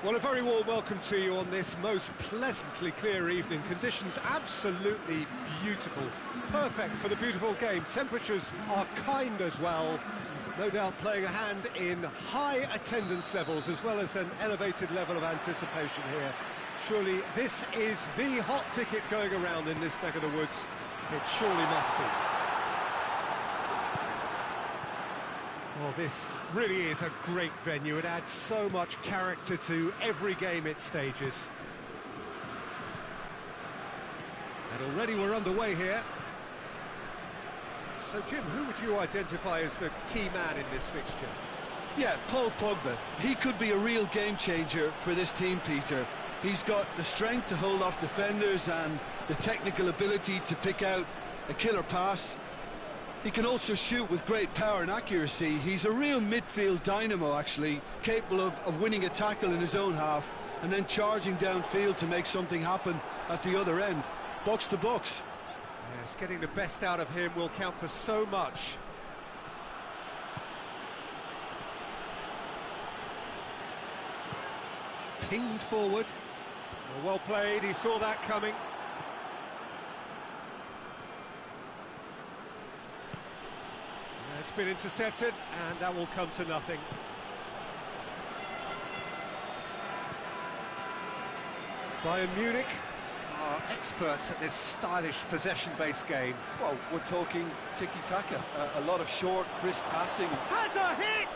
Well, a very warm welcome to you on this most pleasantly clear evening. Conditions absolutely beautiful, perfect for the beautiful game. Temperatures are kind as well, no doubt playing a hand in high attendance levels as well as an elevated level of anticipation here. Surely this is the hot ticket going around in this neck of the woods. It surely must be. Well, this really is a great venue. It adds so much character to every game it stages. And already we're underway here. So, Jim, who would you identify as the key man in this fixture? Yeah, Paul Pogba. He could be a real game changer for this team, Peter. He's got the strength to hold off defenders and the technical ability to pick out a killer pass. He can also shoot with great power and accuracy. He's a real midfield dynamo, actually, capable of winning a tackle in his own half and then charging downfield to make something happen at the other end. Box to box. Yes, getting the best out of him will count for so much. Pinged forward. Well played, he saw that coming. It's been intercepted, and that will come to nothing. Bayern Munich are experts at this stylish possession-based game. Well, we're talking tiki-taka, a lot of short, crisp passing. Has a hit!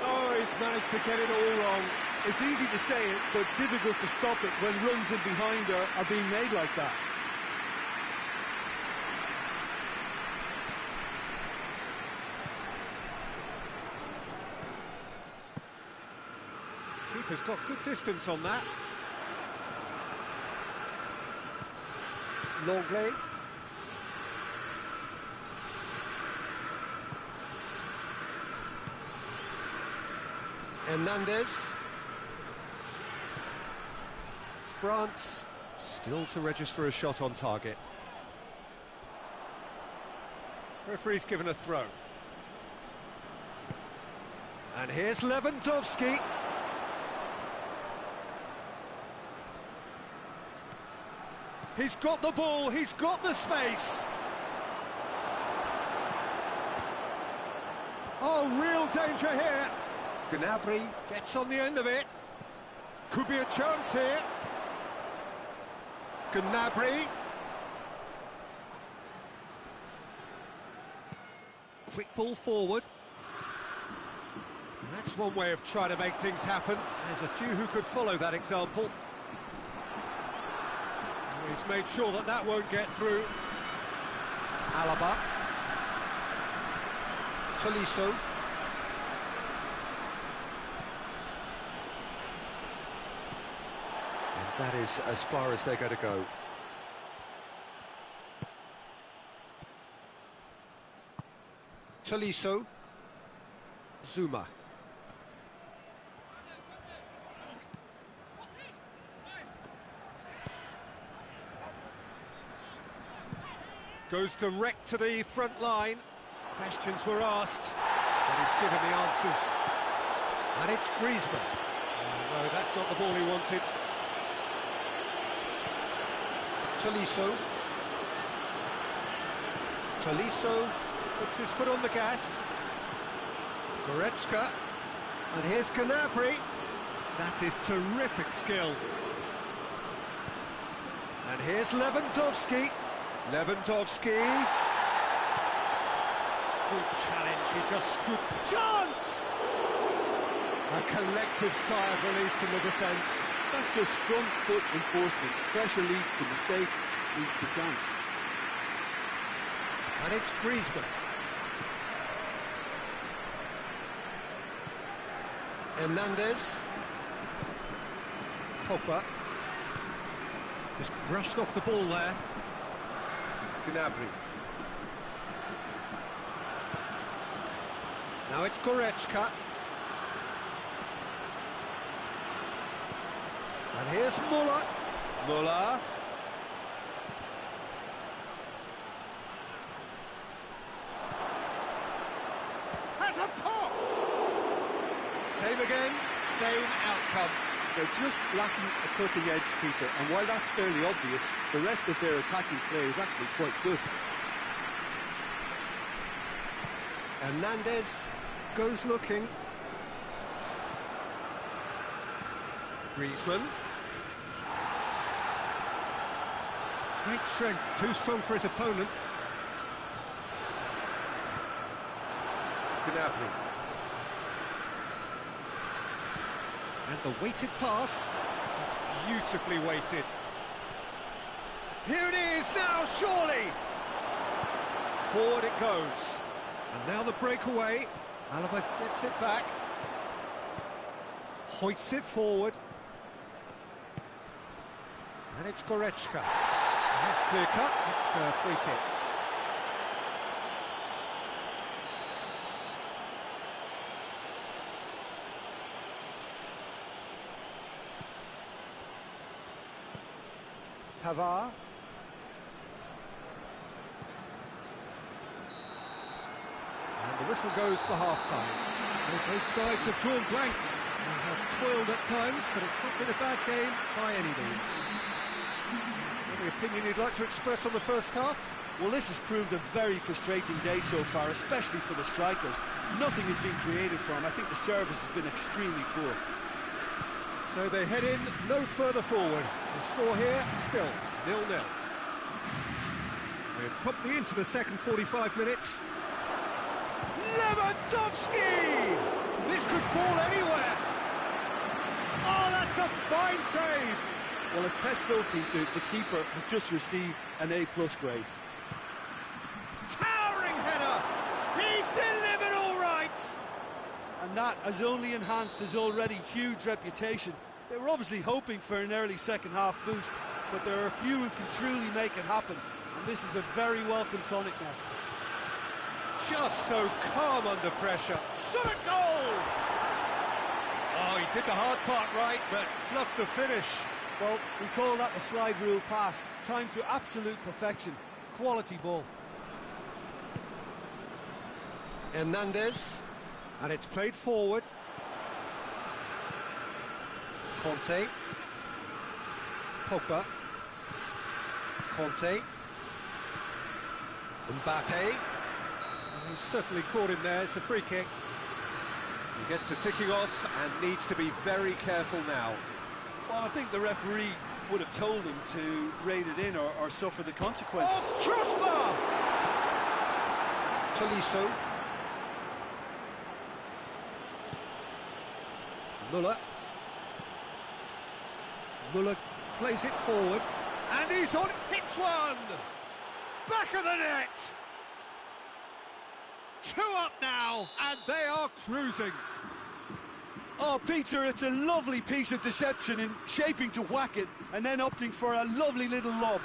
Oh, he's managed to get it all wrong. It's easy to say it, but difficult to stop it when runs in behind are being made like that. Keeper's got good distance on that. Longley. Hernandez. France still to register a shot on target. Referee's given a throw. And here's Lewandowski. He's got the ball, he's got the space. Oh, real danger here. Gnabry gets on the end of it. Could be a chance here. Gnabry. Quick ball forward. That's one way of trying to make things happen. There's a few who could follow that example. He's made sure that that won't get through. Alaba. Tolisso. And that is as far as they're going to go. Tolisso. Zuma. Goes direct to the front line. Questions were asked, but he's given the answers. And it's Griezmann. Oh, no, that's not the ball he wanted. Tolisso. Tolisso puts his foot on the gas. Goretzka. And here's Gnabry. That is terrific skill. And here's Lewandowski. Lewandowski. Good challenge, he just stood for chance! A collective sigh of relief from the defence. That's just front foot enforcement. Pressure leads to mistake, leads to chance. And it's Griezmann. Hernandez. Pogba. Just brushed off the ball there. Gnabry. Now it's Goretzka. And here's Muller. Muller. Has a pop! Save again, save. same outcome. They're just lacking a cutting edge, Peter, and while that's fairly obvious, the rest of their attacking play is actually quite good. Hernandez goes looking. Griezmann. Great strength, too strong for his opponent. Gnabry. And the weighted pass, that's beautifully weighted. Here it is now, surely! Forward it goes. And now the breakaway. Alaba gets it back. Hoists it forward. And it's Goretzka. That's clear cut, it's a free kick. Pavard. And the whistle goes for half-time. Both sides have drawn blanks and have toiled at times, but it's not been a bad game by any means. Any opinion you'd like to express on the first half? Well, this has proved a very frustrating day so far, especially for the strikers. Nothing has been created for them. I think the service has been extremely poor. So they head in no further forward. The score here, still 0-0. We're promptly into the second 45 minutes. Lewandowski! This could fall anywhere. Oh, that's a fine save. Well, as Tesco, Peter, the keeper has just received an A+ grade. Towering header! He's delivered all right! And that has only enhanced his already huge reputation. They were obviously hoping for an early second-half boost, but there are a few who can truly make it happen, and this is a very welcome tonic now. Just so calm under pressure. Shot a goal! Oh, he did the hard part right, but fluffed the finish. Well, we call that the slide rule pass. Time to absolute perfection. Quality ball. Hernandez, and it's played forward. Conte. Pogba. Conte. Mbappe. He's certainly caught him there, it's a free kick. He gets the ticking off and needs to be very careful now. Well, I think the referee would have told him to rate it in or suffer the consequences. Oh, crossbar! Tolisso. Muller plays it forward, and he's on, hits one! Back of the net! 2 up now, and they are cruising. Oh, Peter, it's a lovely piece of deception in shaping to whack it and then opting for a lovely little lob.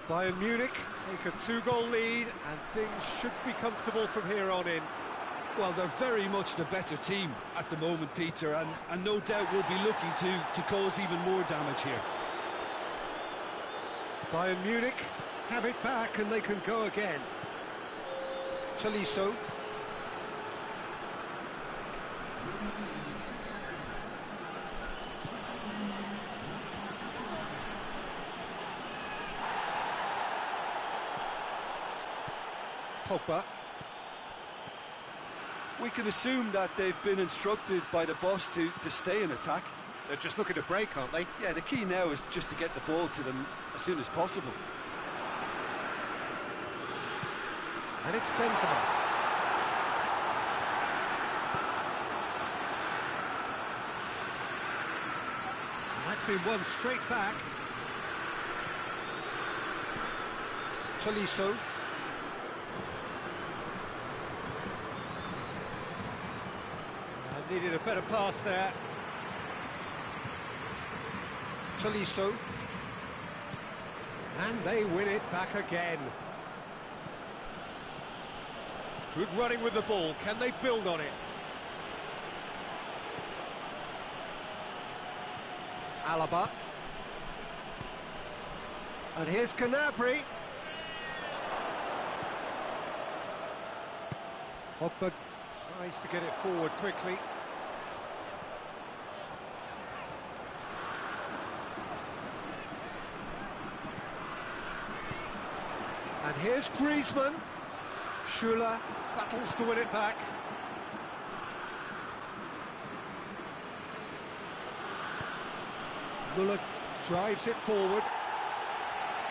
Bayern Munich take a 2-goal lead, and things should be comfortable from here on in. Well, they're very much the better team at the moment, Peter, and no doubt will be looking to cause even more damage here. Bayern Munich have it back, and they can go again. Tolisso. Pogba. We can assume that they've been instructed by the boss to stay in attack. They're just looking to break, aren't they? Yeah, the key now is just to get the ball to them as soon as possible. And it's Benzema. And that's been won straight back. Tolisso. Needed a better pass there. Tolisso. And they win it back again. Good running with the ball. Can they build on it? Alaba. And here's Gnabry. Pogba Space to get it forward quickly. And here's Griezmann. Schuller battles to win it back. Müller drives it forward.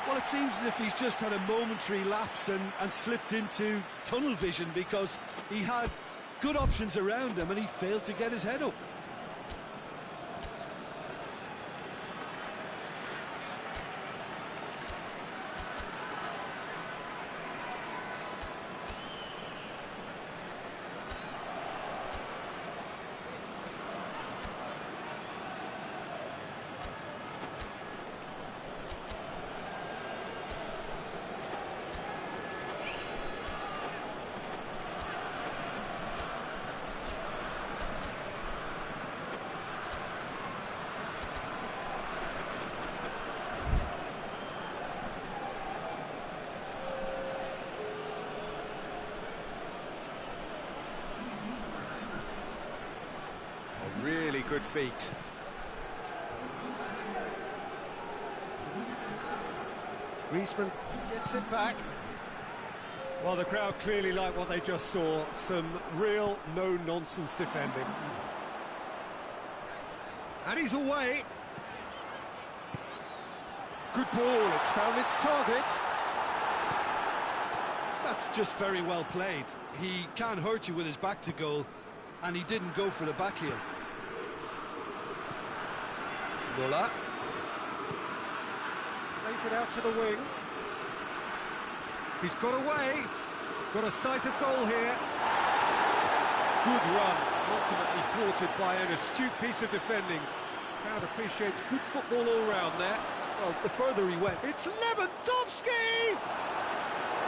Well, it seems as if he's just had a momentary lapse and slipped into tunnel vision, because he had good options around him and he failed to get his head up. Really good feet. Griezmann gets it back. Well, the crowd clearly like what they just saw. Some real no-nonsense defending. And he's away. Good ball, it's found its target. That's just very well played. He can't hurt you with his back to goal, and he didn't go for the back heel. Müller plays it out to the wing. He's got away. Got a sight of goal here. Good run, ultimately thwarted by an astute piece of defending. Crowd appreciates good football all round there. Well, the further he went... It's Lewandowski!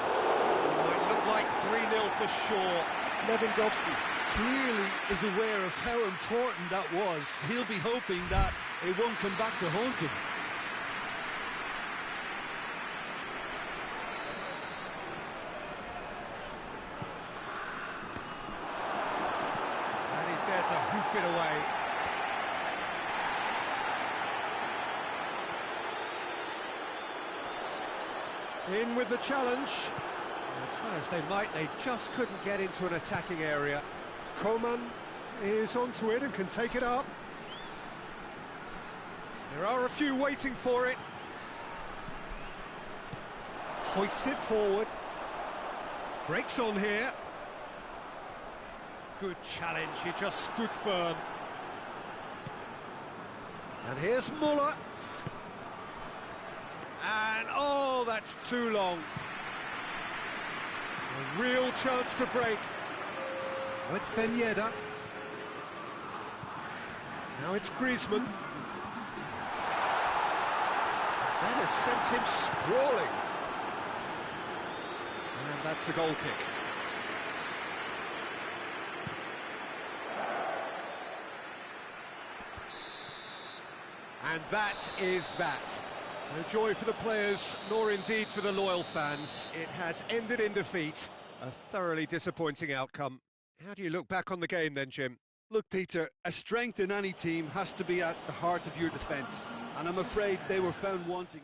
Oh, it looked like 3-0 for sure. Lewandowski clearly is aware of how important that was. He'll be hoping that it won't come back to haunt him. And he's there to hoof it away. In with the challenge. Try as they might, they just couldn't get into an attacking area. Coman is onto it and can take it up. There are a few waiting for it. Hoists it forward. Breaks on here. Good challenge, he just stood firm. And here's Müller. And, oh, that's too long. A real chance to break. Oh, it's Ben Yedder. Now it's Griezmann. That has sent him sprawling. And that's a goal kick. And that is that. No joy for the players, nor indeed for the loyal fans. It has ended in defeat. A thoroughly disappointing outcome. How do you look back on the game then, Jim? Look, Peter, a strength in any team has to be at the heart of your defence, and I'm afraid they were found wanting.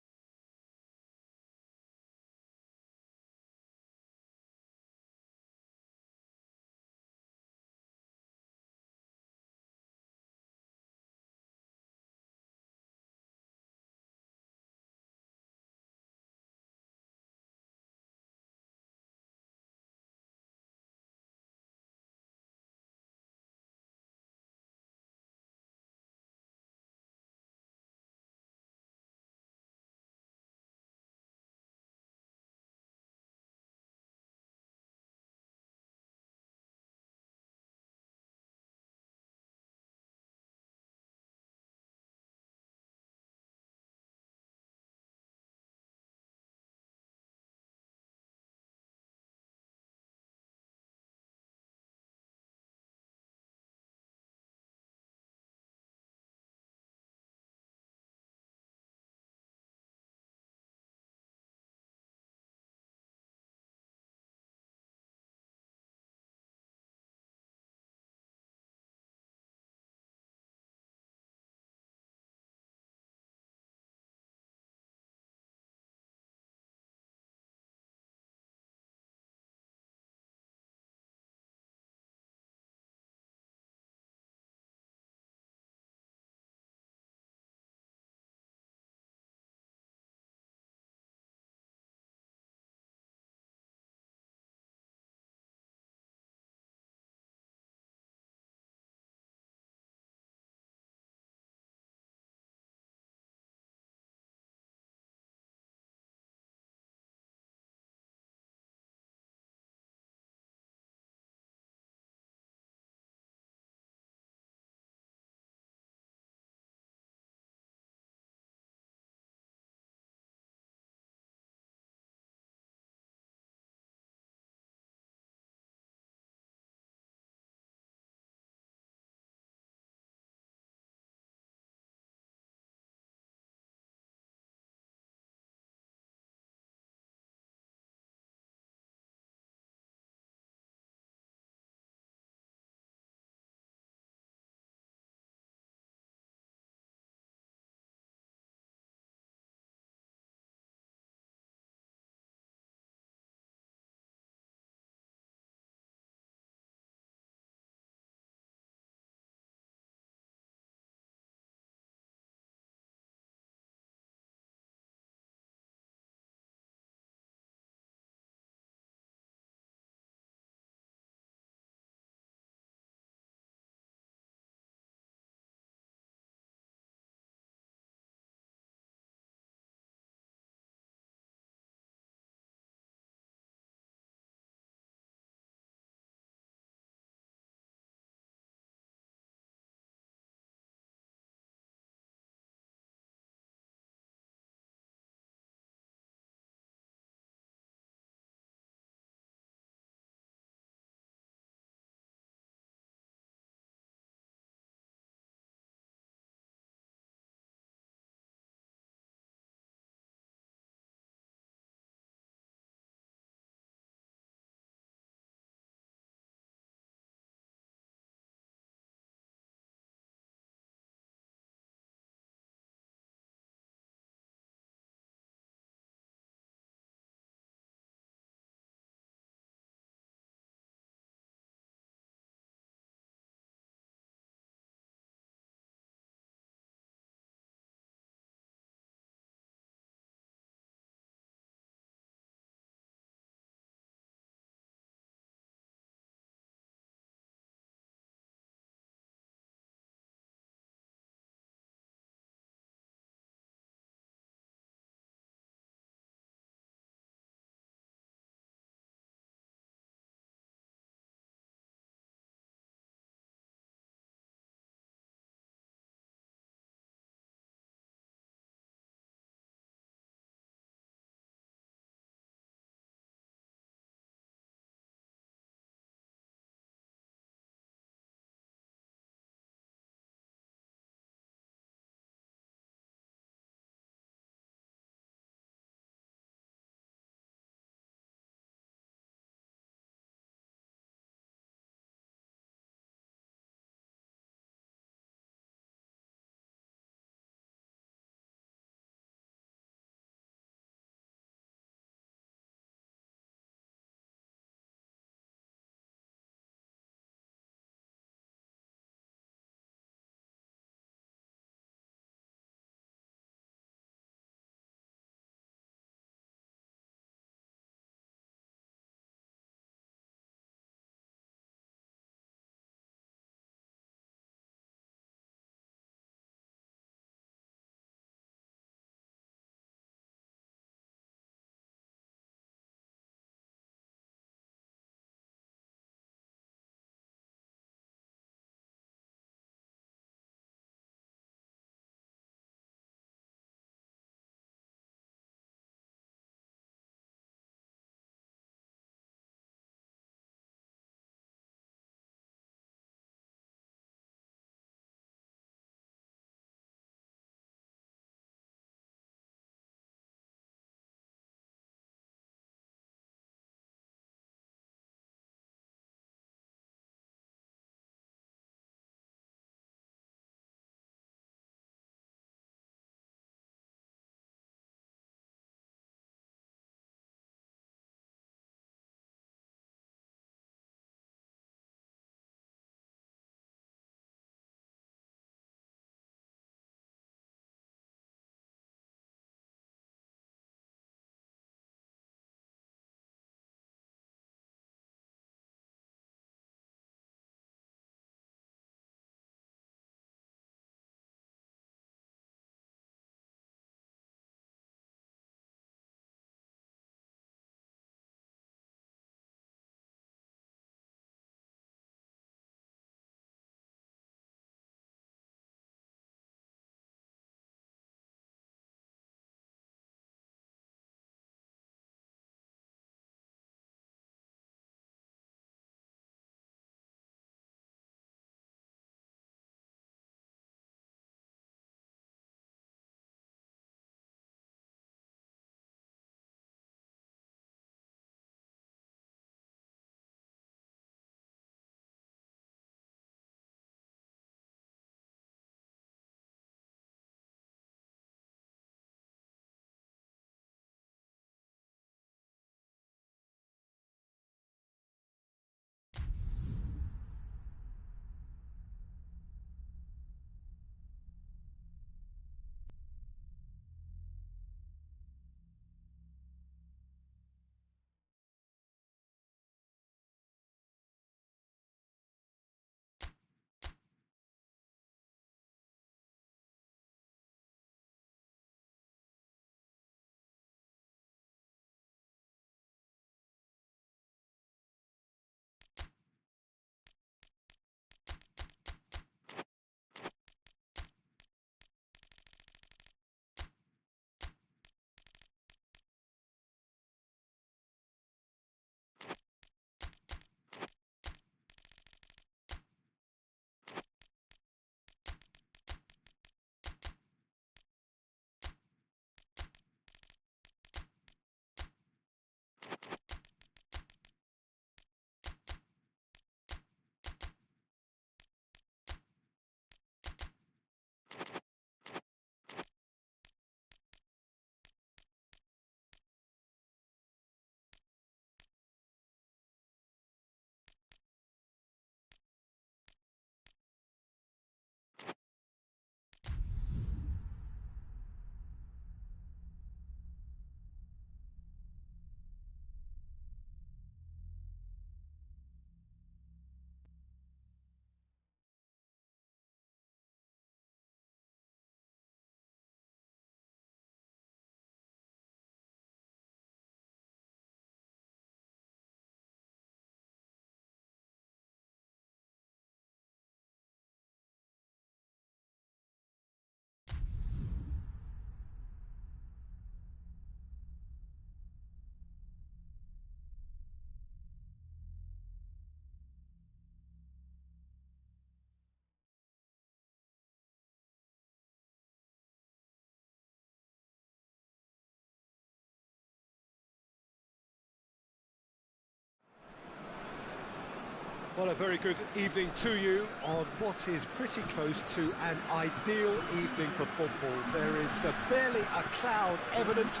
Well, a very good evening to you on what is pretty close to an ideal evening for football. There is barely a cloud evident.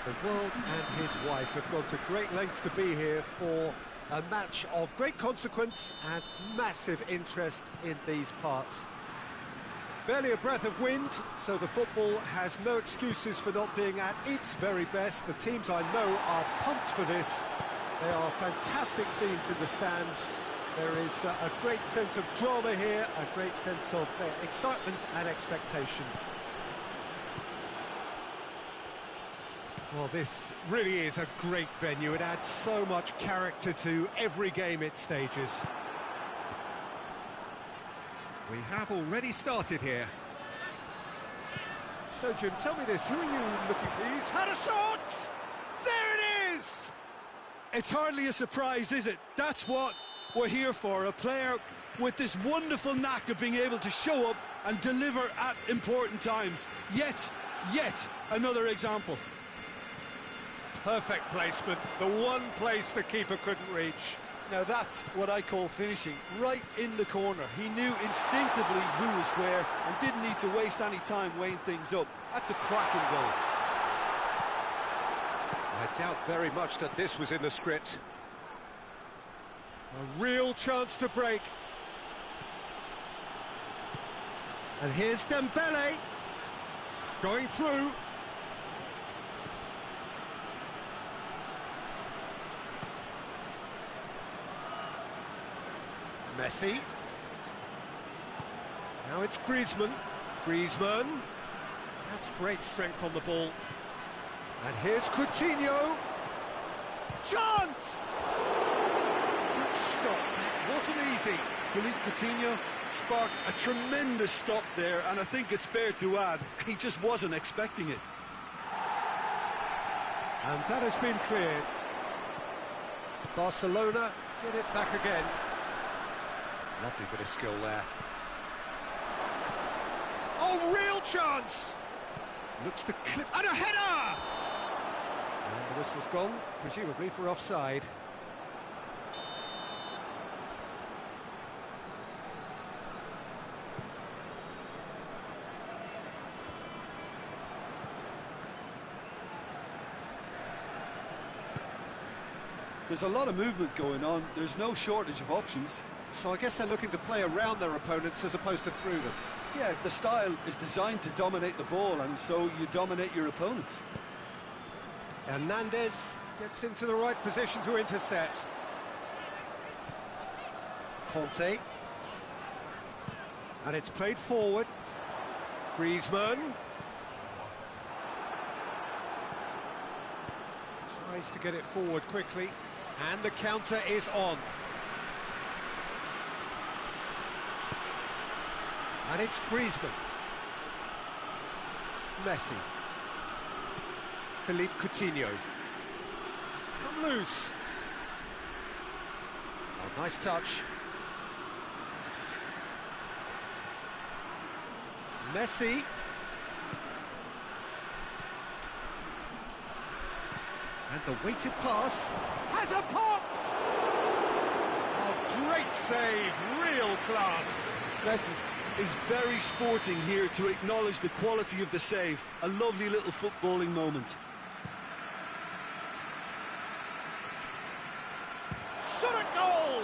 The world and his wife have gone to great lengths to be here for a match of great consequence and massive interest in these parts. Barely a breath of wind, so the football has no excuses for not being at its very best. The teams I know are pumped for this. There are fantastic scenes in the stands. There is a great sense of drama here, a great sense of excitement and expectation. Well, this really is a great venue. It adds so much character to every game it stages. We have already started here. So, Jim, tell me this, who are you looking at? He's had a shot! There it is! It's hardly a surprise, is it? That's what we're here for, a player with this wonderful knack of being able to show up and deliver at important times. Yet another example. Perfect placement, the one place the keeper couldn't reach. Now that's what I call finishing, right in the corner. He knew instinctively who was where and didn't need to waste any time weighing things up. That's a cracking goal. I doubt very much that this was in the script. A real chance to break. And here's Dembele going through. Messi. Now it's Griezmann. Griezmann. That's great strength on the ball. And here's Coutinho. Chance! Good stop. It wasn't easy. Philippe Coutinho sparked a tremendous stop there, and I think it's fair to add, he just wasn't expecting it. And that has been cleared. Barcelona get it back again. Lovely bit of skill there. Oh, real chance! Looks to clip, and a header! And the whistle's gone, presumably for offside. There's a lot of movement going on, there's no shortage of options. So I guess they're looking to play around their opponents as opposed to through them. Yeah, the style is designed to dominate the ball, and so you dominate your opponents. Hernandez gets into the right position to intercept. Conte. And it's played forward. Griezmann. Tries to get it forward quickly. And the counter is on. And it's Griezmann. Messi. Philippe Coutinho. It's come loose. Oh, nice touch. Messi. And the weighted pass has a pop! Oh, great save, real class. Messi is very sporting here to acknowledge the quality of the save. A lovely little footballing moment. Shot a goal!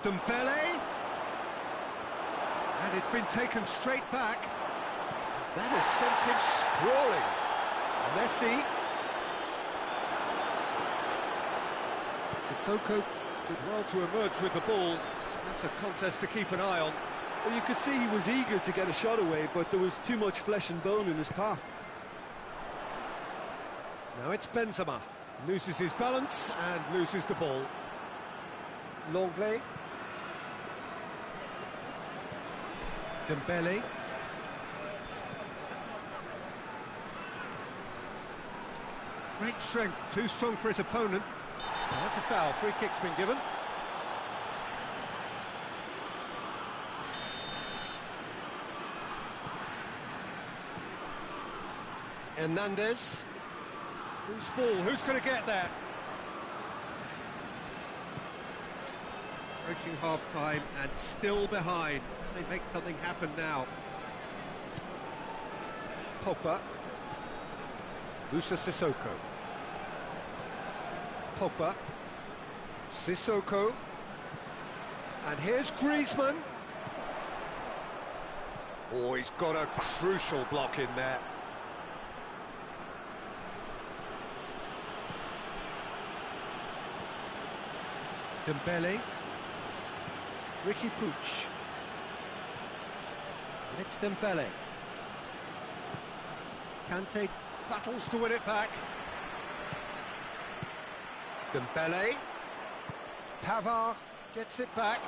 Dembele. And it's been taken straight back. That has sent him sprawling. Messi. Sissoko did well to emerge with the ball. That's a contest to keep an eye on. Well, you could see he was eager to get a shot away, but there was too much flesh and bone in his path. Now it's Benzema. Loses his balance and loses the ball. Longley. Dembele. Great strength, too strong for his opponent. And that's a foul, free kick's been given. Hernandez. Who's ball? Who's going to get there? Approaching half-time and still behind. Can they make something happen now? Pogba. Musa Sissoko. Pogba. Sissoko. And here's Griezmann. Oh, he's got a crucial block in there. Dembele. Ricky Puig. And it's Dembele. Kante battles to win it back. Dembele. Pavard gets it back.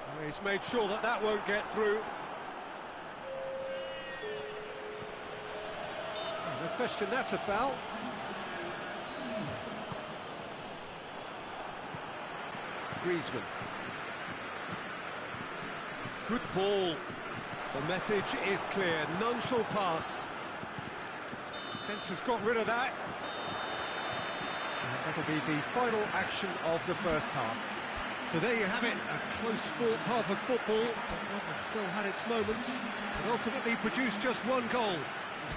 Oh, he's made sure that that won't get through. Oh, no question, that's a foul. Griezmann. Good ball. The message is clear. None shall pass. Defence has got rid of that. And that'll be the final action of the first half. So there you have it, a close fought half of football. Tottenham still had its moments, but ultimately produced just one goal.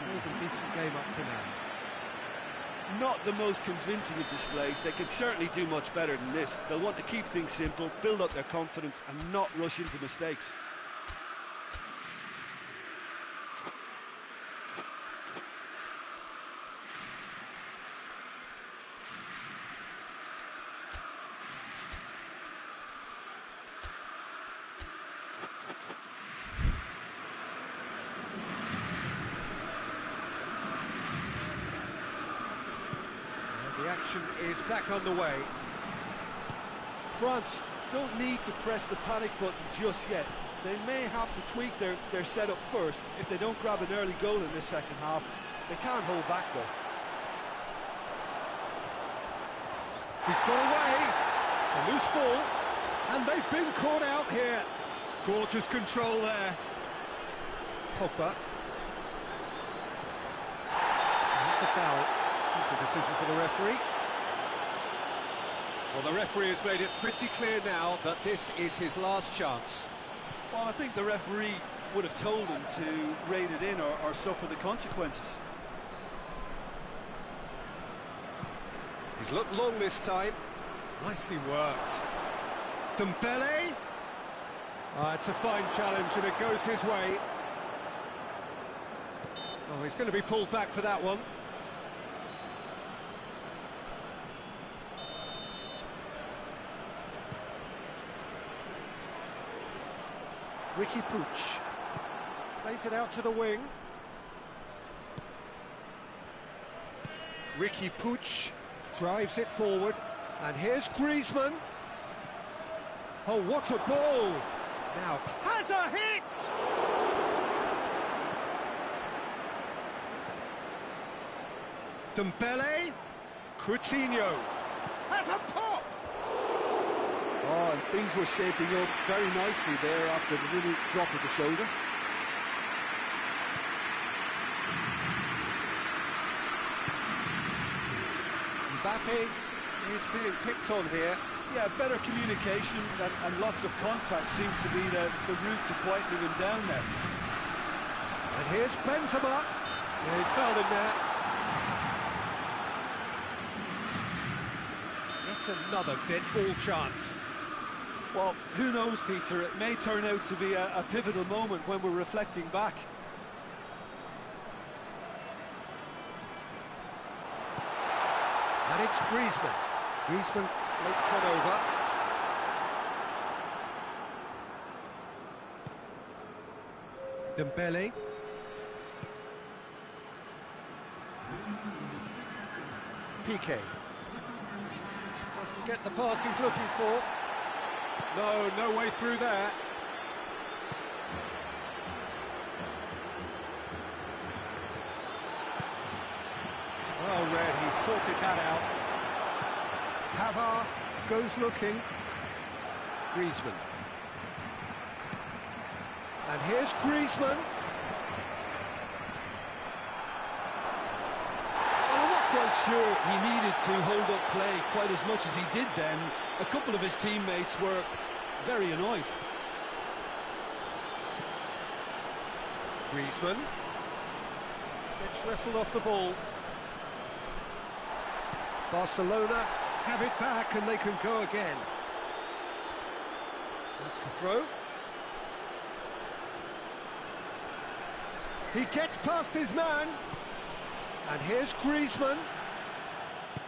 More than decent game up to now. Not the most convincing of displays. They could certainly do much better than this. They'll want to keep things simple, build up their confidence and not rush into mistakes. The action is back on the way. France don't need to press the panic button just yet. They may have to tweak their setup first if they don't grab an early goal in this second half. They can't hold back though. He's got away. It's a loose ball. And they've been caught out here. Gorgeous control there. Pogba. And that's a foul. Simple decision for the referee. Well, the referee has made it pretty clear now that this is his last chance. Well, I think the referee would have told him to rein it in or suffer the consequences. He's looked long this time. Nicely worked. Dembele. It's a fine challenge and it goes his way. Oh, he's going to be pulled back for that one. Ricky Puig plays it out to the wing. Ricky Puig drives it forward, and here's Griezmann. Oh, what a ball! Now has a hit! Dembele, Coutinho has a pop! Oh, and things were shaping up very nicely there after the little drop of the shoulder. Mbappe is being picked on here. Yeah, better communication and lots of contact seems to be the route to quietening him down there. And here's Benzema. Yeah, he's fouled in there. Yet another dead ball chance. Well, who knows, Peter? It may turn out to be a pivotal moment when we're reflecting back. And it's Griezmann. Griezmann floats one over. Dembele. Piqué. Doesn't get the pass he's looking for. No way through there. Well read, he sorted that out. Pavard goes looking. Griezmann. And here's Griezmann. not sure he needed to hold up play quite as much as he did then. A couple of his teammates were very annoyed. Griezmann gets wrestled off the ball. Barcelona have it back and they can go again. That's the throw. He gets past his man. And here's Griezmann.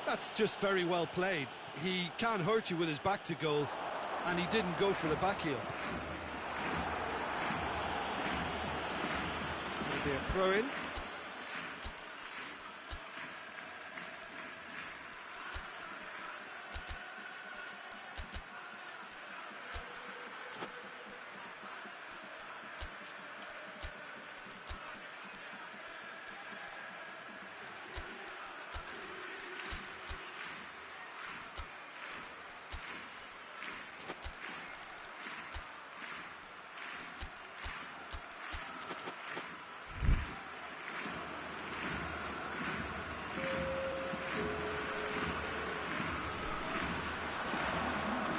That's just very well played. He can't hurt you with his back to goal, and he didn't go for the back heel. It's going to be a throw-in.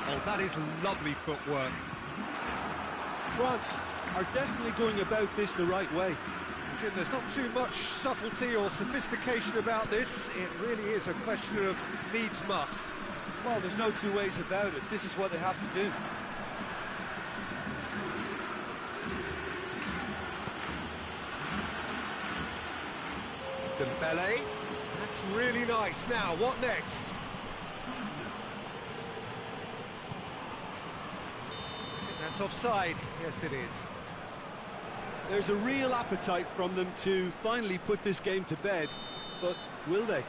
Oh, that is lovely footwork. France are definitely going about this the right way. Jim, there's not too much subtlety or sophistication about this. It really is a question of needs must. Well, there's no two ways about it. This is what they have to do. Dembele. That's really nice. Now, what next? That's offside. Yes, it is. There's a real appetite from them to finally put this game to bed, but will they?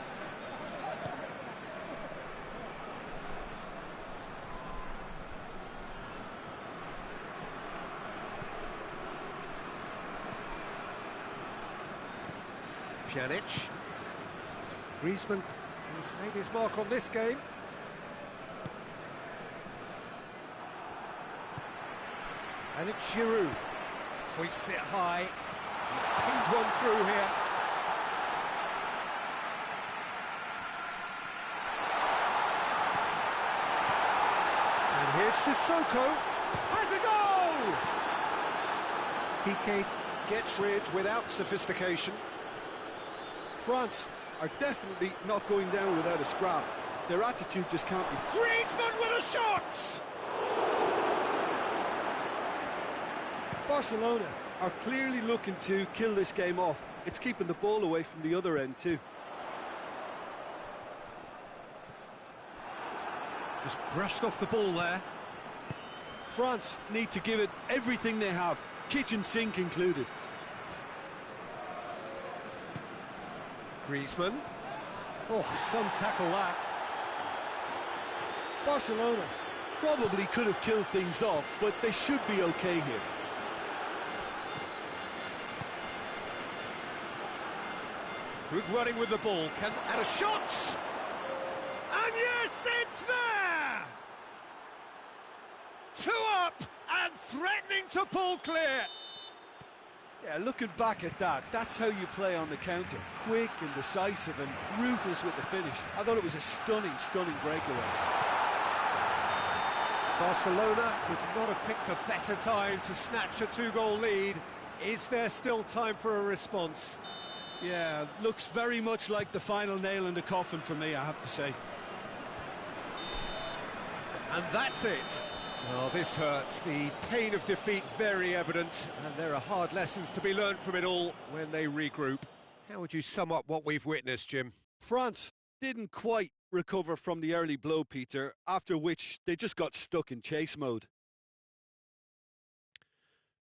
Pjanic. Griezmann has made his mark on this game. And it's Giroud. Hoists it high. He's pinged one through here. And here's Sissoko. Has a goal! PK gets rid without sophistication. France are definitely not going down without a scrap. Their attitude just can't be... Griezmann with a shot! Barcelona are clearly looking to kill this game off. It's keeping the ball away from the other end too. Just brushed off the ball there. France need to give it everything they have, kitchen sink included. Griezmann. Oh, some tackle that. Barcelona probably could have killed things off, but they should be okay here. Good running with the ball, and a shot! And yes, it's there! 2 up and threatening to pull clear. Yeah, looking back at that, that's how you play on the counter. Quick and decisive and ruthless with the finish. I thought it was a stunning breakaway. Barcelona could not have picked a better time to snatch a 2-goal lead. Is there still time for a response? Yeah, looks very much like the final nail in the coffin for me, I have to say. And that's it. Oh, this hurts. The pain of defeat very evident, and there are hard lessons to be learned from it all when they regroup. How would you sum up what we've witnessed, Jim? France didn't quite recover from the early blow, Peter, after which they just got stuck in chase mode.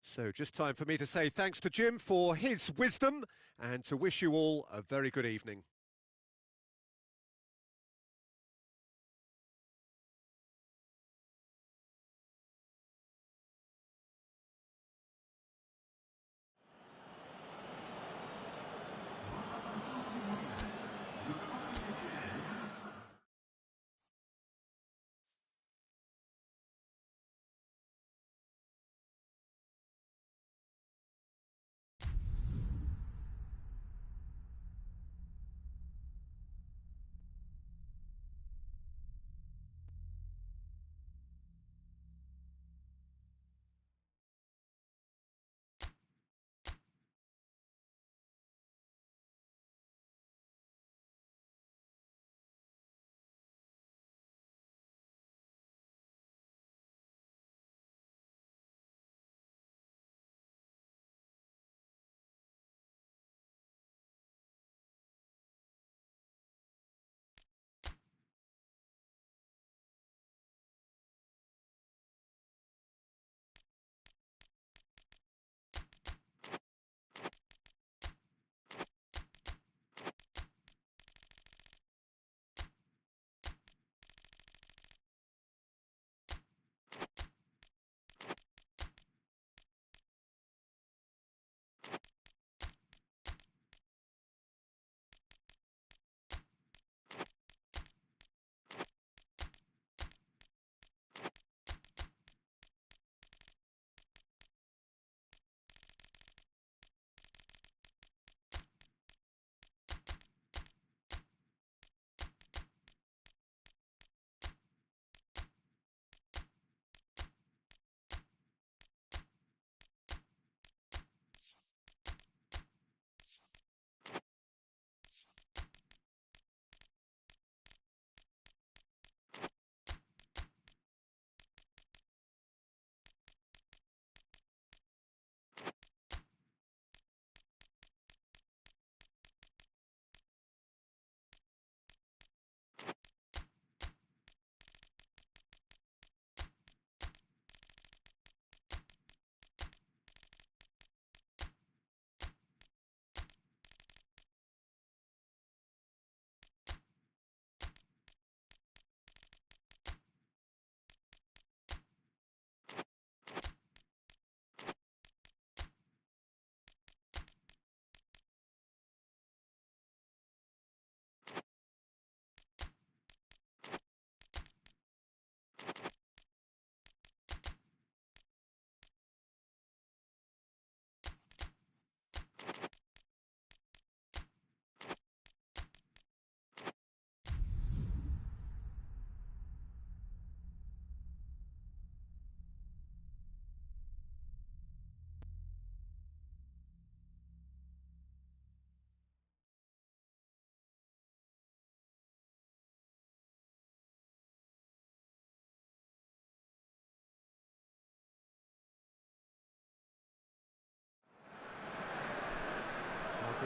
So just time for me to say thanks to Jim for his wisdom and to wish you all a very good evening.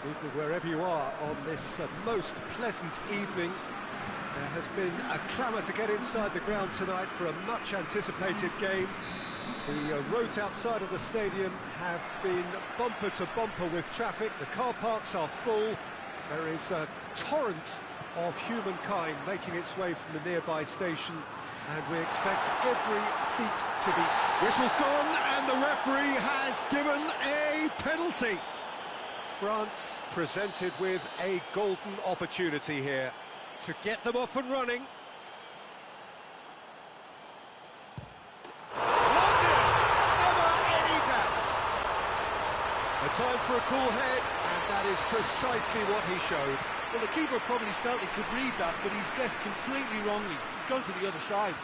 Good evening wherever you are on this most pleasant evening. There has been a clamour to get inside the ground tonight for a much anticipated game. The roads outside of the stadium have been bumper to bumper with traffic. The car parks are full. There is a torrent of humankind making its way from the nearby station, and we expect every seat to be... Whistle's gone and the referee has given a penalty. France presented with a golden opportunity here to get them off and running. 1-0, never any doubt. A time for a cool head, and that is precisely what he showed. Well, the keeper probably felt he could read that, but he's guessed completely wrongly. He's gone to the other side.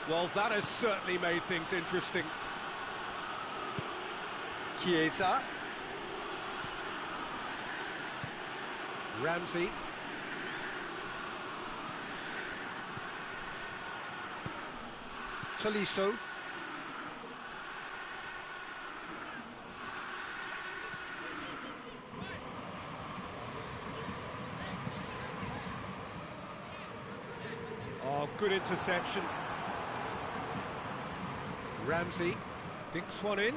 Well, that has certainly made things interesting. Chiesa. Ramsey. Tolisso. Oh, good interception. Ramsey dinks one in.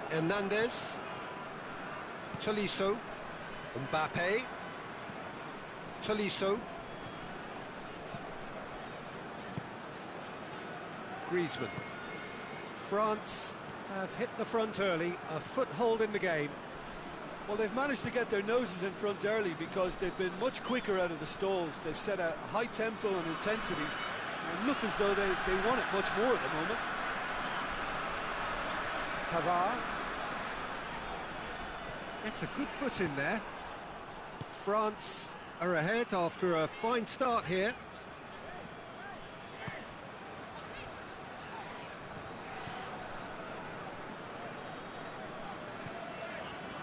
Hernandez. Tolisso. Mbappe. Tolisso. Griezmann. France have hit the front early, a foothold in the game. Well, they've managed to get their noses in front early because they've been much quicker out of the stalls. They've set a high tempo and intensity and look as though they want it much more at the moment. Pavard. It's a good foot in there. France are ahead after a fine start here.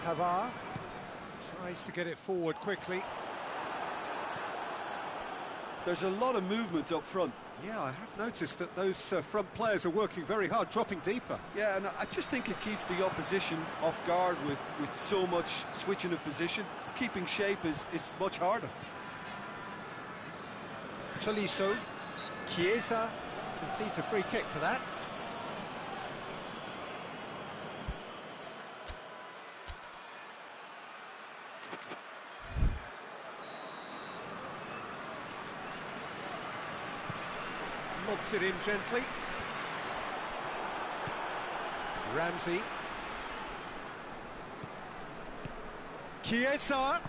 Pavard tries to get it forward quickly. There's a lot of movement up front. Yeah, I have noticed that those front players are working very hard, dropping deeper. Yeah, and I just think it keeps the opposition off guard with so much switching of position. Keeping shape is much harder. Tolisso. Chiesa concedes a free kick for that. Lobs it in gently. Ramsey. Chiesa.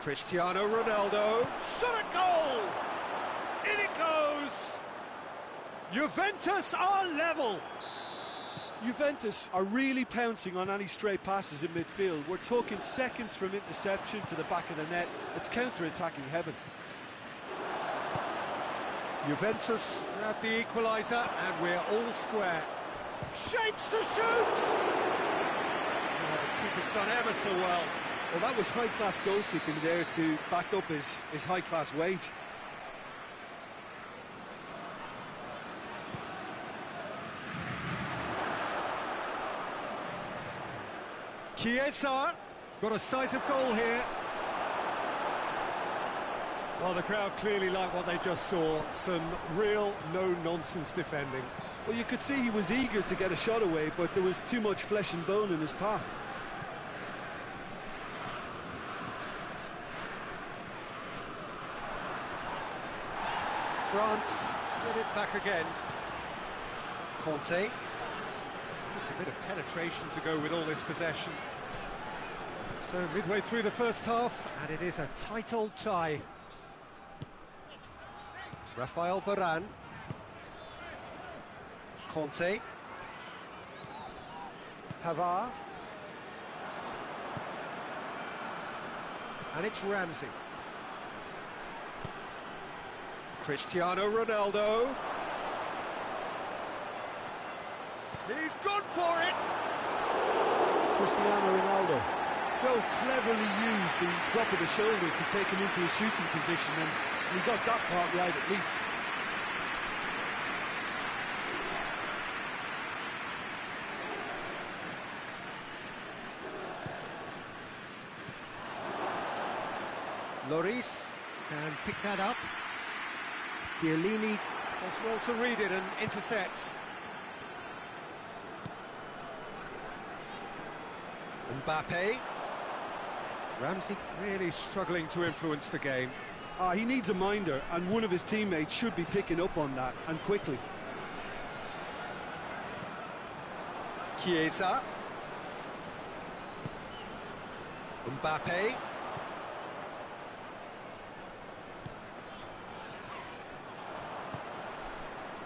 Cristiano Ronaldo. Shot at goal! In it goes! Juventus are level! Juventus are really pouncing on any stray passes in midfield. We're talking seconds from interception to the back of the net. It's counter-attacking heaven. Juventus grab the equaliser and we're all square. Shapes to shoot! Oh, the keeper's done ever so well. Well, that was high-class goalkeeping there to back up his high-class wage. Chiesa got a sight of goal here. Well, the crowd clearly like what they just saw. Some real no-nonsense defending. Well, you could see he was eager to get a shot away, but there was too much flesh and bone in his path. France get it back again. Conte. It's a bit of penetration to go with all this possession. So midway through the first half, and it is a tight old tie. Rafael Varane. Conte. Pavard. And it's Ramsey. Cristiano Ronaldo. He's gone for it! Cristiano Ronaldo so cleverly used the drop of the shoulder to take him into a shooting position, and he got that part right at least. Lloris can pick that up. Chiellini does well to read it and intercepts. Mbappe. Ramsey really struggling to influence the game. He needs a minder, and one of his teammates should be picking up on that, and quickly. Chiesa. Mbappe.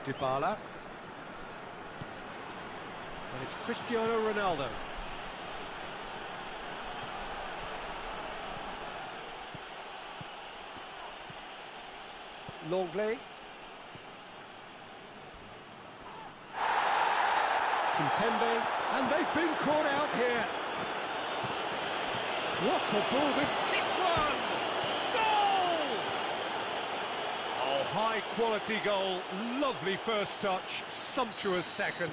Dybala. And it's Cristiano Ronaldo. Longley. Kimpembe, and they've been caught out here. What a ball this hits one! Goal! Oh, high quality goal, lovely first touch, sumptuous second.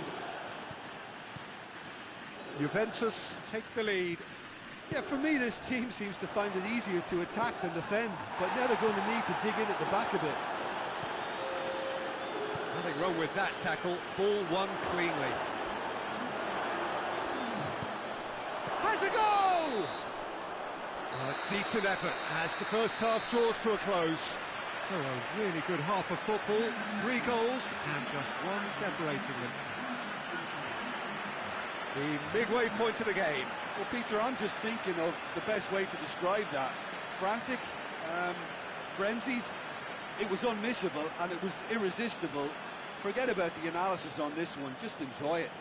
Juventus take the lead. Yeah, for me, this team seems to find it easier to attack than defend, but now they're going to need to dig in at the back a bit. Nothing wrong with that tackle, ball won cleanly. Has a goal! A decent effort as the first half draws to a close. So a really good half of football, 3 goals and just one separating them. The midway point of the game. Well, Peter, I'm just thinking of the best way to describe that. Frantic, frenzied. It was unmissable and it was irresistible. Forget about the analysis on this one, just enjoy it.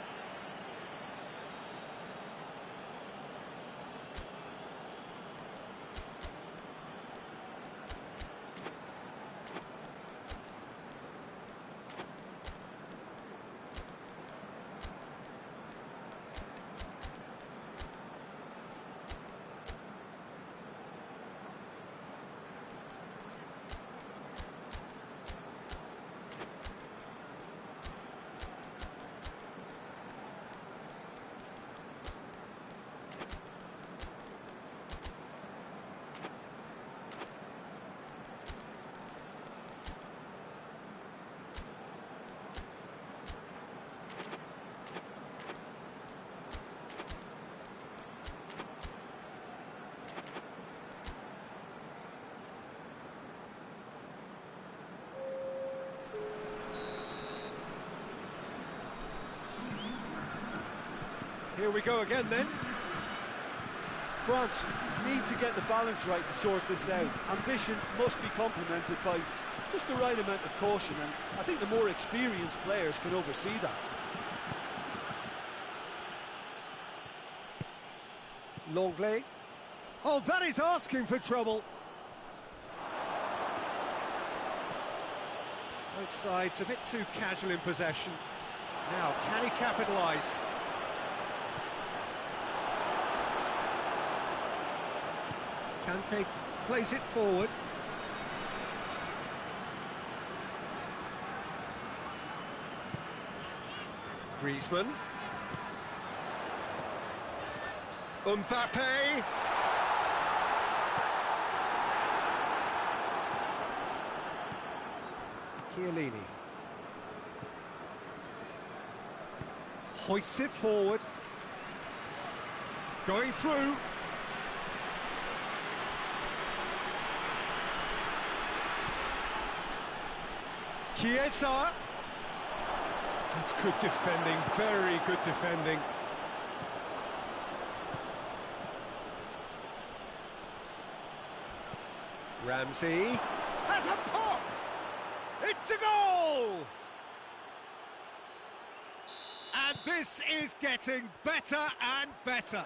Here we go again then. France need to get the balance right to sort this out. Ambition must be complemented by just the right amount of caution, and I think the more experienced players can oversee that. Longley. Oh, that is asking for trouble. Both sides a bit too casual in possession. Now, can he capitalise? Kante plays it forward. Griezmann. Mbappe. Chiellini. Hoists it forward. Going through. Chiesa. That's good defending, very good defending. Ramsey has a pop! It's a goal! And this is getting better and better.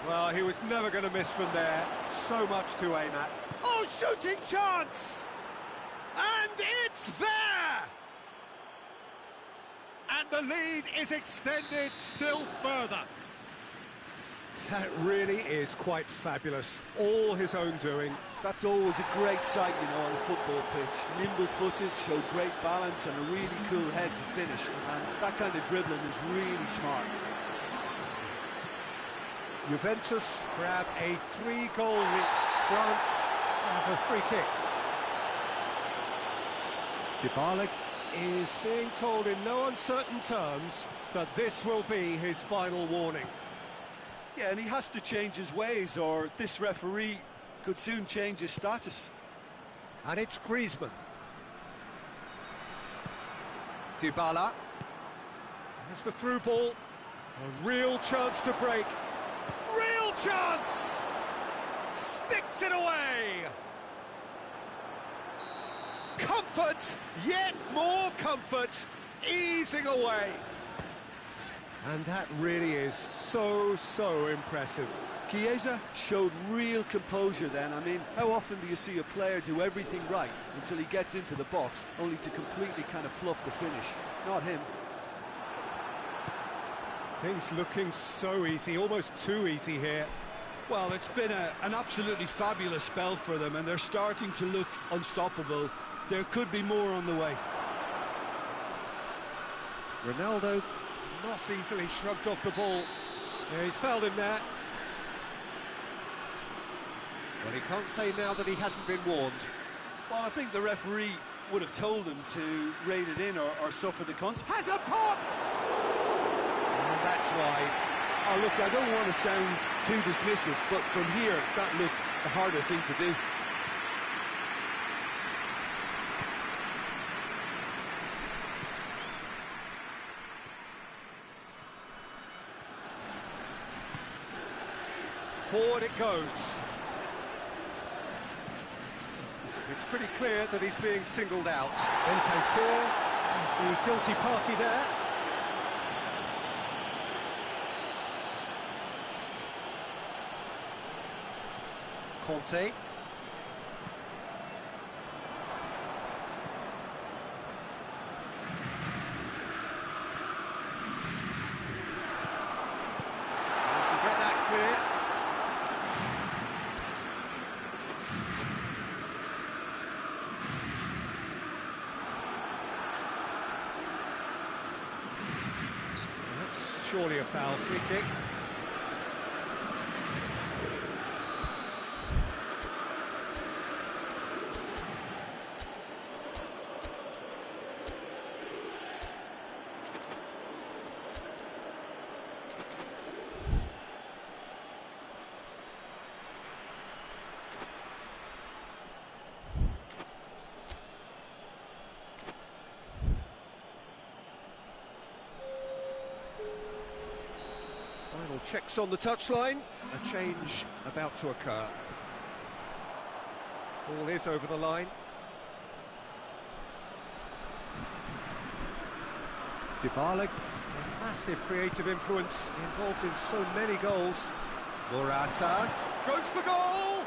Well, he was never going to miss from there. So much to aim at. Oh, shooting chance! And it's there! And the lead is extended still further. That really is quite fabulous. All his own doing. That's always a great sight, you know, on a football pitch. Nimble-footed, showed great balance and a really cool head to finish. And that kind of dribbling is really smart. Juventus grab a 3-goal lead. France have a free kick. Dybala is being told in no uncertain terms that this will be his final warning. Yeah, and he has to change his ways, or this referee could soon change his status. And it's Griezmann. Dybala. There's the through ball. A real chance to break. Real chance! Sticks it away! Comfort, yet more comfort, easing away. And that really is so impressive. Chiesa showed real composure then. I mean, how often do you see a player do everything right until he gets into the box, only to completely kind of fluff the finish? Not him. Things looking so easy, almost too easy here. Well, it's been an absolutely fabulous spell for them, and they're starting to look unstoppable. There could be more on the way. Ronaldo not easily shrugged off the ball. Yeah, he's fouled him there. Well, he can't say now that he hasn't been warned. Well, I think the referee would have told him to rein it in or suffer the consequences. Has a pop! And that's wide. Oh, look, I don't want to sound too dismissive, but from here, that looked a harder thing to do. Forward it goes. It's pretty clear that he's being singled out. Bentancur is the guilty party there. Conte. Get that clear. That's surely a foul. Free kick. Final checks on the touchline. A change about to occur. Ball is over the line. Dybala, a massive creative influence, involved in so many goals. Morata goes for goal!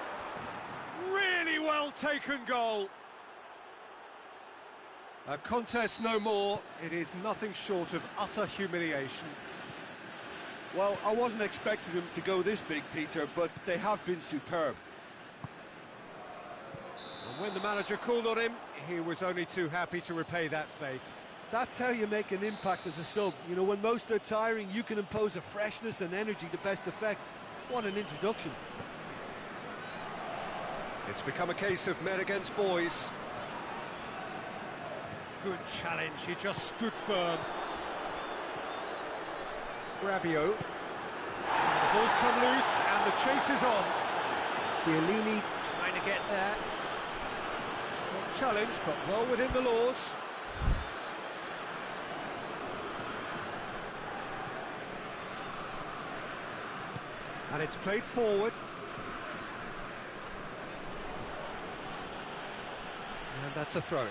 Really well taken goal. A contest no more. It is nothing short of utter humiliation. Well, I wasn't expecting them to go this big, Peter, but they have been superb. And when the manager called on him, he was only too happy to repay that faith. That's how you make an impact as a sub. You know, when most are tiring, you can impose a freshness and energy to best effect. What an introduction. It's become a case of men against boys. Good challenge, he just stood firm. Rabiot. The ball's come loose and the chase is on. Chiellini trying to get there. Strong challenge, but well within the laws. And it's played forward. And that's a throw-in.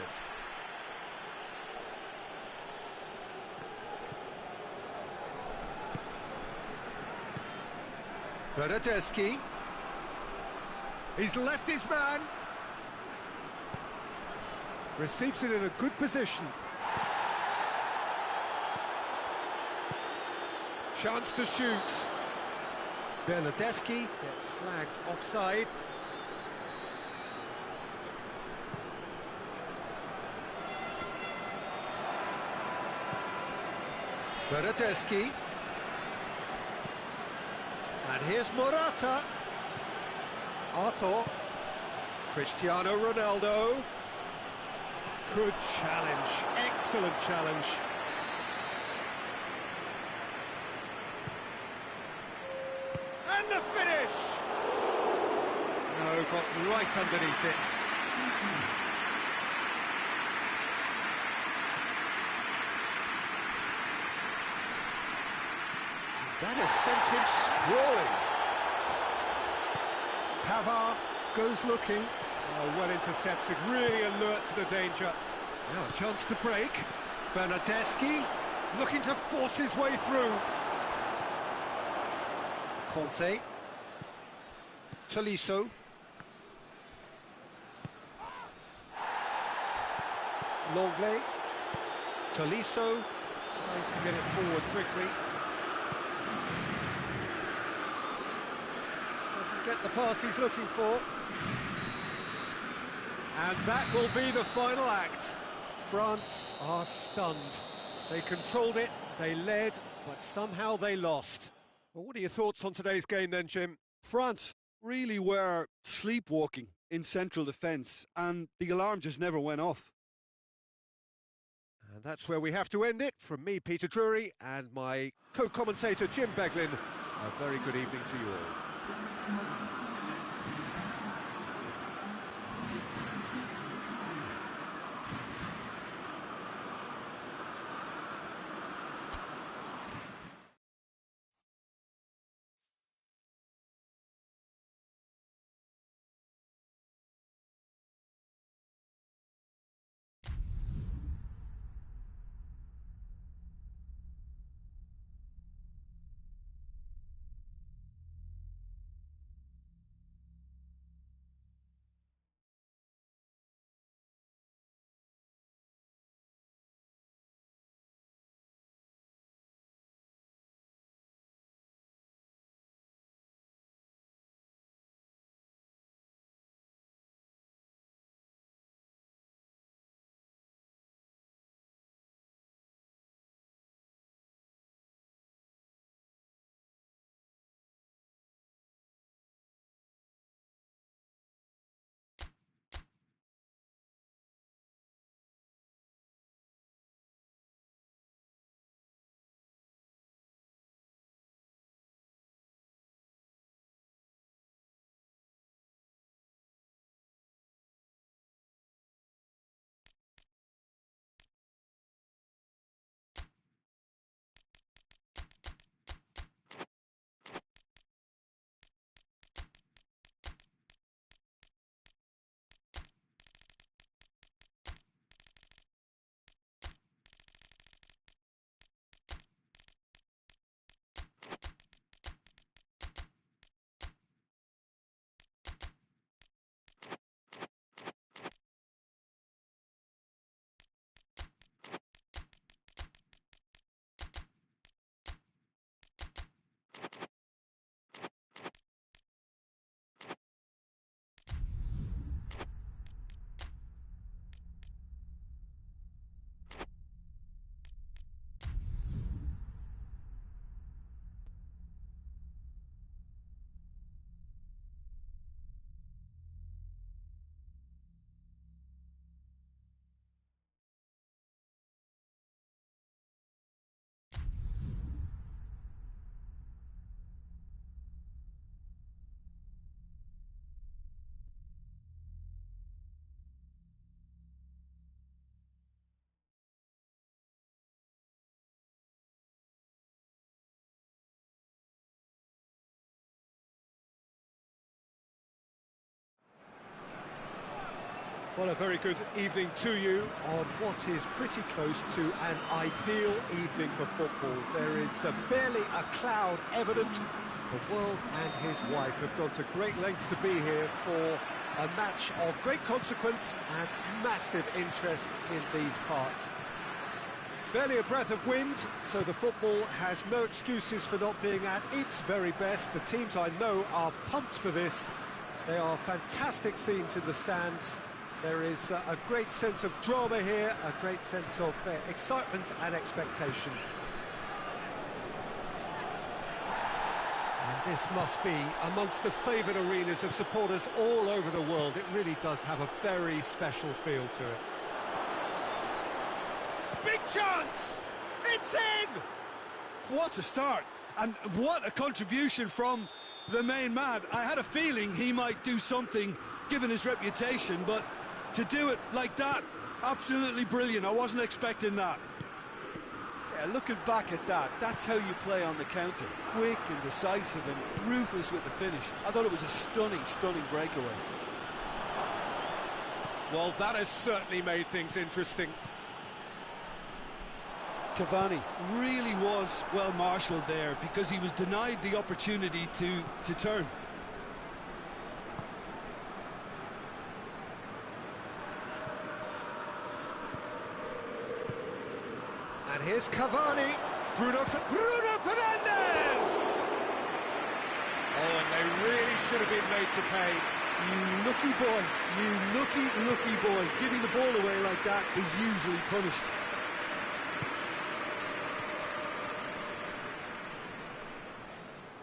Bernardeschi. He's left his man. Receives it in a good position. Chance to shoot. Bernardeschi gets flagged offside. Bernardeschi. And here's Morata. Arthur. Cristiano Ronaldo. Good challenge, excellent challenge. And the finish! No, got right underneath it. That has sent him sprawling. Pavard goes looking. Oh, well intercepted, really alert to the danger. Now a chance to break. Bernardeschi looking to force his way through. Conte. Tolisso. Longley. Tolisso tries to get it forward quickly. Doesn't get the pass he's looking for. And that will be the final act. France are stunned. They controlled it, they led, but somehow they lost. Well, what are your thoughts on today's game then, Jim? France really were sleepwalking in central defence, and the alarm just never went off. And that's where we have to end it. From me, Peter Drury, and my co-commentator, Jim Beglin, a very good evening to you all. Well, a very good evening to you on what is pretty close to an ideal evening for football. There is barely a cloud evident. The world and his wife have gone to great lengths to be here for a match of great consequence and massive interest in these parts. Barely a breath of wind, so the football has no excuses for not being at its very best. The teams I know are pumped for this. They are fantastic scenes in the stands. There is a great sense of drama here, a great sense of excitement and expectation. And this must be amongst the favoured arenas of supporters all over the world. It really does have a very special feel to it. Big chance! It's in! What a start, and what a contribution from the main man. I had a feeling he might do something, given his reputation, but to do it like that, absolutely brilliant. I wasn't expecting that. Yeah, looking back at that, that's how you play on the counter. Quick and decisive and ruthless with the finish. I thought it was a stunning, stunning breakaway. Well, that has certainly made things interesting. Cavani really was well marshalled there, because he was denied the opportunity to turn. And here's Cavani. Bruno Fernandes! Oh, and they really should have been made to pay. You lucky boy, you lucky boy. Giving the ball away like that is usually punished.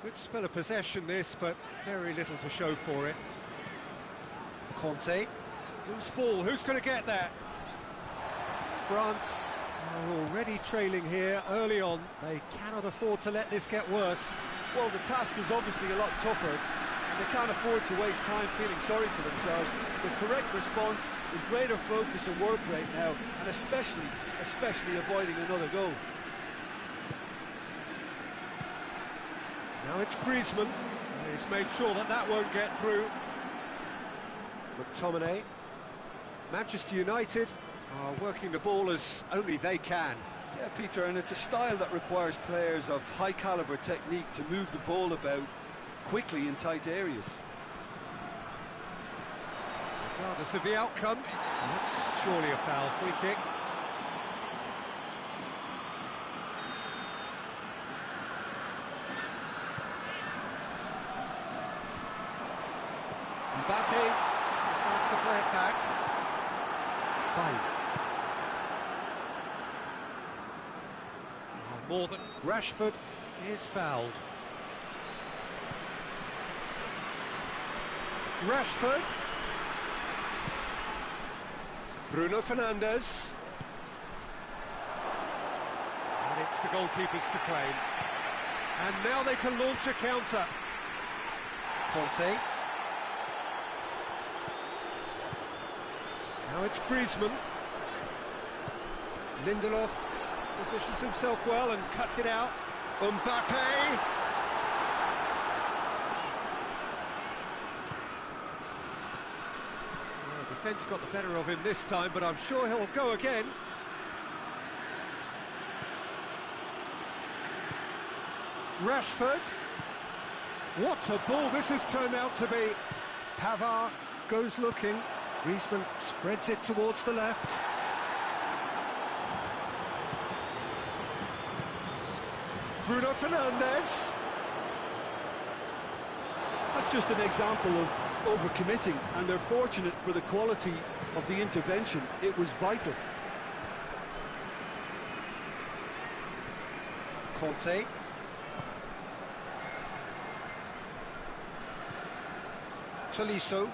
Good spell of possession this, but very little to show for it. Conte. Loose ball, who's going to get that? France are already trailing here early on. They cannot afford to let this get worse. Well, the task is obviously a lot tougher, and they can't afford to waste time feeling sorry for themselves. The correct response is greater focus and work rate now, and especially avoiding another goal. Now it's Griezmann. He's made sure that that won't get through. McTominay. Manchester United are working the ball as only they can. Yeah, Peter, and it's a style that requires players of high-caliber technique to move the ball about quickly in tight areas. Regardless of the outcome, that's surely a foul. Free kick. Mbappe decides to play it back. Bahiep. More than Rashford is fouled. Rashford. Bruno Fernandes. And it's the goalkeepers to claim. And now they can launch a counter. Conte. Now it's Griezmann. Lindelof positions himself well and cuts it out. Mbappe. Well, defence got the better of him this time, but I'm sure he'll go again. Rashford. What a ball this has turned out to be. Pavard goes looking. Griezmann spreads it towards the left. Bruno Fernandes. That's just an example of overcommitting, and they're fortunate for the quality of the intervention. It was vital. Conte. Tolisso.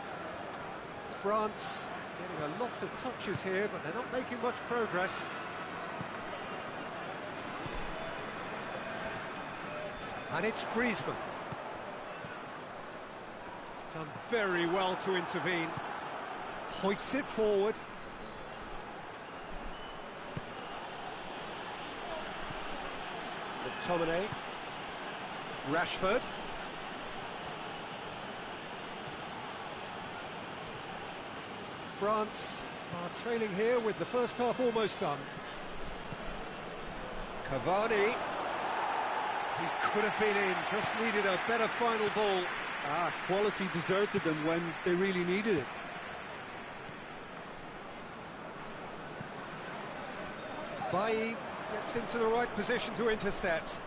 France getting a lot of touches here, but they're not making much progress. And it's Griezmann. Done very well to intervene. Hoists it forward. McTominay. Rashford. France are trailing here with the first half almost done. Cavani. He could have been in, just needed a better final ball. Quality deserted them when they really needed it. Bailly gets into the right position to intercept.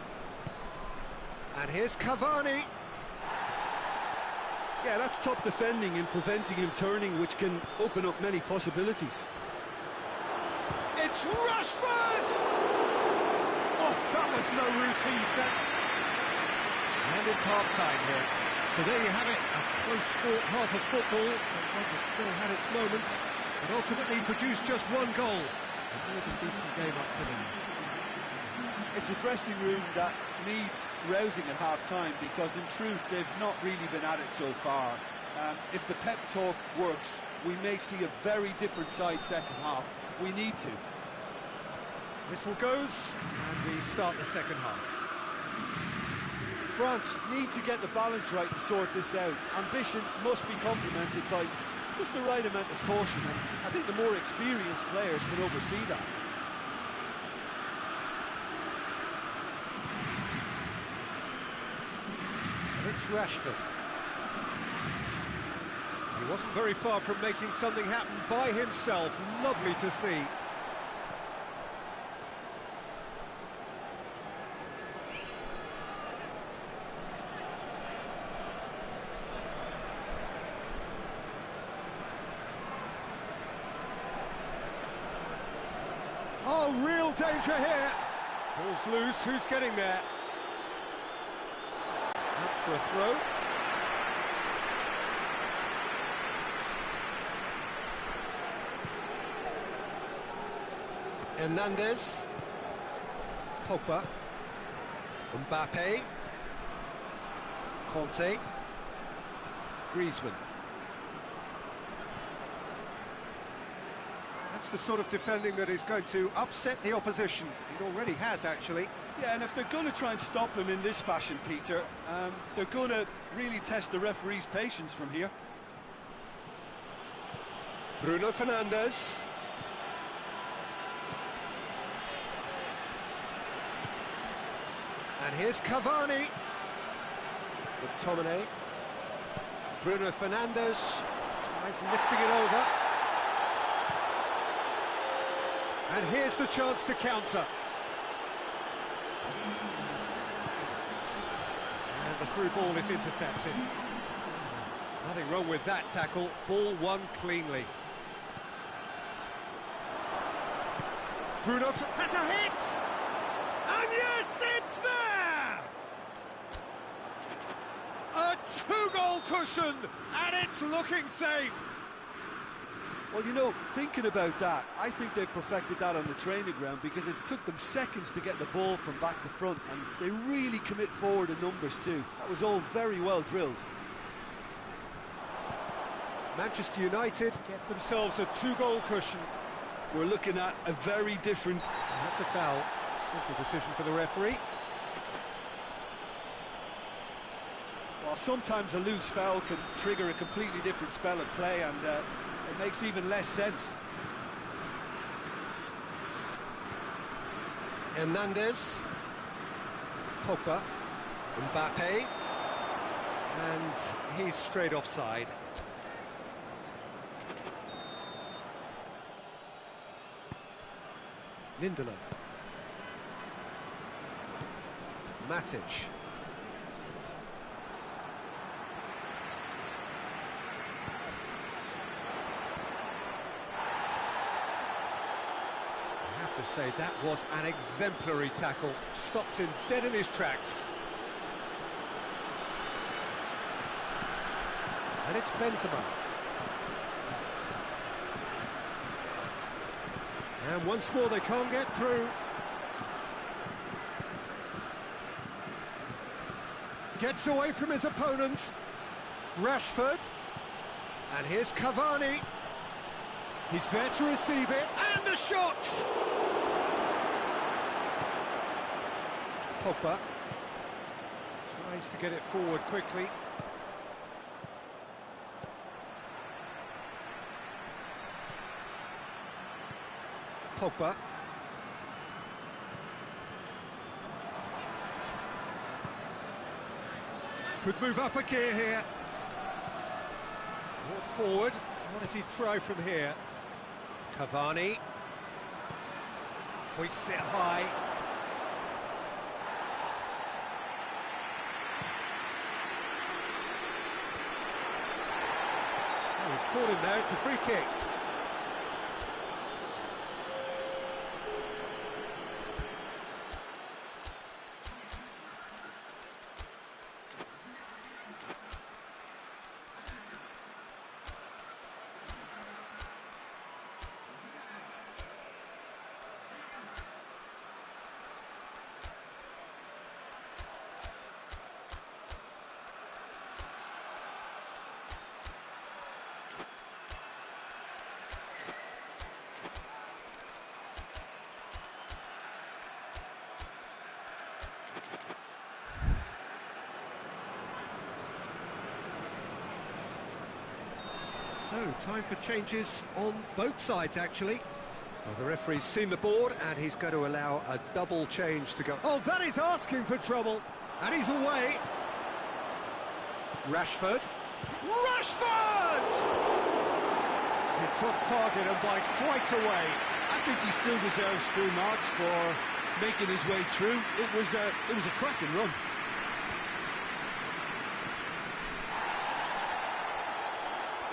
And here's Cavani. Yeah, that's top defending and preventing him turning, which can open up many possibilities. It's Rashford! Oh, that was no routine set. And it's half-time here. So there you have it, a close-fought half of football, but one that still had its moments, but ultimately produced just one goal. A more than decent game up to now. It's a dressing room that needs rousing at half-time, because in truth they've not really been at it so far. If the pep talk works, we may see a very different side second half. We need to. Whistle goes, and we start the second half. France need to get the balance right to sort this out. Ambition must be complemented by just the right amount of caution, and I think the more experienced players can oversee that. And it's Rashford. He wasn't very far from making something happen by himself. Lovely to see. Oh, real danger here. Ball's loose, who's getting there? Up for a throw. Hernandez. Pogba. Mbappe. Conte. Griezmann. That's the sort of defending that is going to upset the opposition. It already has, actually. Yeah, and if they're going to try and stop him in this fashion, Peter, they're going to really test the referee's patience from here. Bruno Fernandes. And here's Cavani. McTominay. Bruno Fernandes tries lifting it over. And here's the chance to counter. And the through ball is intercepted. Nothing wrong with that tackle. Ball won cleanly. Bruno has a hit! And yes, it's there! A two-goal cushion, and it's looking safe. Well, you know, thinking about that, I think they've perfected that on the training ground, because it took them seconds to get the ball from back to front, and they really commit forward in numbers too. That was all very well drilled. Manchester United get themselves a two-goal cushion. We're looking at a very different... And that's a foul. Simple decision for the referee. Well, sometimes a loose foul can trigger a completely different spell of play, and it makes even less sense. Hernandez. Pogba. Mbappe. And he's straight offside. Lindelof. Matic. I have to say, that was an exemplary tackle. Stopped him dead in his tracks. And it's Benzema. And once more they can't get through. Gets away from his opponent. Rashford. And here's Cavani. He's there to receive it. And the shot! Pogba. Tries to get it forward quickly. Pogba. Could move up a gear here. Brought forward. What does he try from here? Cavani. Hoists it high. Oh, he's caught him there. It's a free kick. So, time for changes on both sides, actually. Well, the referee's seen the board, and he's going to allow a double change to go. Oh, that is asking for trouble, and he's away. Rashford. Rashford! It's off target and by quite a way. I think he still deserves full marks for making his way through. It was a cracking run.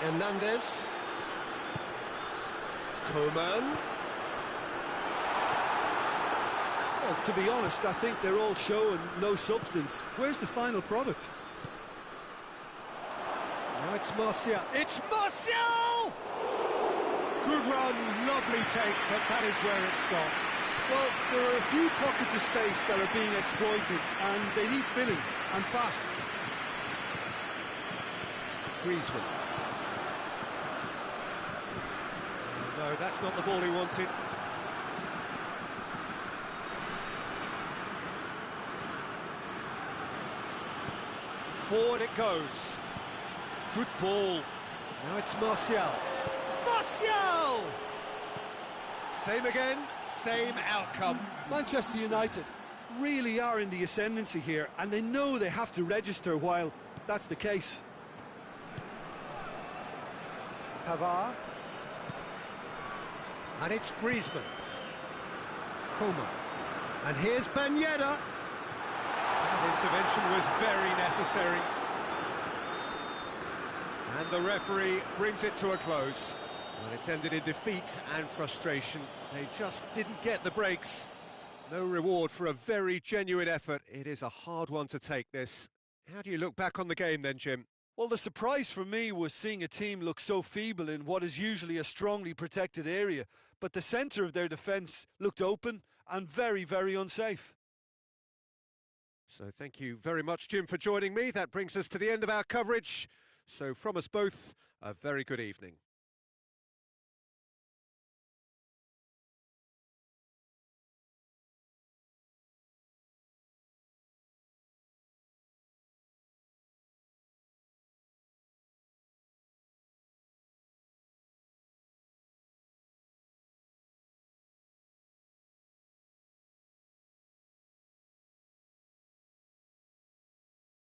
Hernandez. Coman. Well, to be honest, I think they're all show and no substance. Where's the final product? Now it's Martial. It's Martial! Good run, lovely take, but that is where it stopped. Well, there are a few pockets of space that are being exploited, and they need filling, and fast. Griezmann. No, that's not the ball he wanted. Forward it goes. Good ball. Now it's Martial. Martial! Same again, same outcome. Manchester United really are in the ascendancy here, and they know they have to register while that's the case. Pavard. And it's Griezmann. Coman. And here's Ben Yedder. That intervention was very necessary. And the referee brings it to a close. Well, it's ended in defeat and frustration. They just didn't get the breaks. No reward for a very genuine effort. It is a hard one to take, this. How do you look back on the game then, Jim? Well, the surprise for me was seeing a team look so feeble in what is usually a strongly protected area, but the centre of their defence looked open and very, very unsafe. So thank you very much, Jim, for joining me. That brings us to the end of our coverage. So from us both, a very good evening.